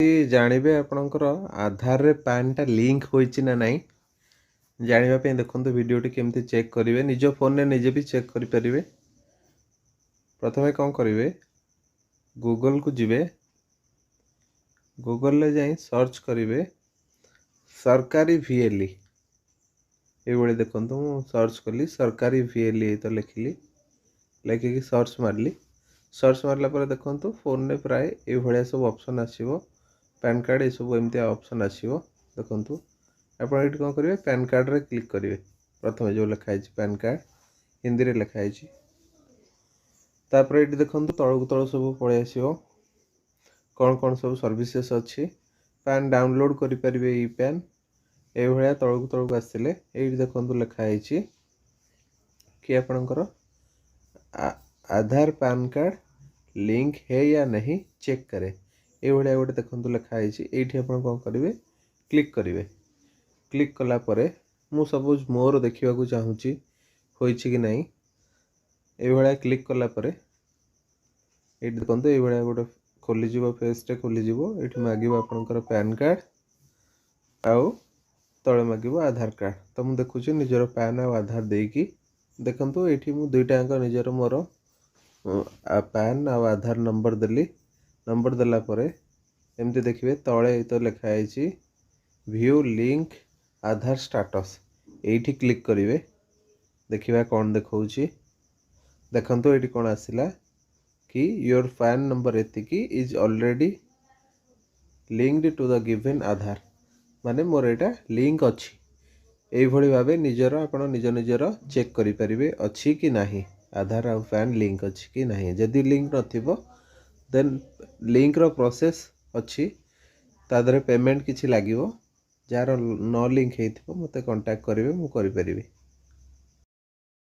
जानवे आपणकर आधार रे पैन टा लिंक होइछि ना नहीं जानवा पे देखंतु वीडियो टी केमती चेक करिवे निज फोन ने निजे भी चेक करि परिवे। प्रथमे कौन करिवे गूगल को जिवे गूगल ले जाई सर्च करिवे सरकारी वीएलई ये बळे देखंतु मु सर्च कली सरकारी वीएलई तो लिखली लेखिकी सर्च मारला पर देखंतु फोन ने प्राय ए भଳିया सब ऑप्शन आसीबो पैन कार्ड ये सब एमती ऑप्शन आसीबो देखंतु आपण एठी कोन करिवे पैन कार्ड रे क्लिक करिवे प्रथमे जो लिखा है पैन कार्ड हिंदी रे लिखा है तापर एठी देखंतु तळकु तळ सब पळे आसीबो कोन कोन सब सर्विसेस अछि पैन डाउनलोड करि परिवे ई पैन ए भଳିया तळकु तळकु आसिले एठी देखंतु लिखा है कि आपणकर आधार पैन कार्ड लिंक है या नहीं चेक करें ये भाया गोटे देखते लिखाई ये आप करेंगे क्लिक करेंगे क्लिक कला परे मु सपोज मोर देखा चाहूँगी होइछि कि नहीं ये भाया क्लिक कला परे ये देखते ये भाया गोटे खोलीज पेजटे खोलीज ये मांग आपंकर पैन कार्ड आउ तले मांग आधार कार्ड तो मुझे देखुची निजर पैन आ आधार देकी देखो ये मुझे दुईटाक निजर मोर पैन आ आधार नंबर देली नंबर देला परे एमती देखिए तले तो लिखाई व्यू लिंक आधार स्टेटस ये क्लिक करेंगे देखा कौन देखा देखो ये कौन आसला कि योर पैन नंबर एतिकी is already linked to the given Aadhaar माने मोर एटा लिंक अच्छी यही भाव निजर आप निज निजर चेक करें अच्छी कि नहीं आधार आ पैन लिंक अच्छी कि नहीं जदि लिंक नथिबो देन लिंक रो प्रोसेस अच्छी तादरे पेमेंट किछि लागिवो जार न लिंक हेथिबो मते कांटेक्ट करिवे मु करि परिबे।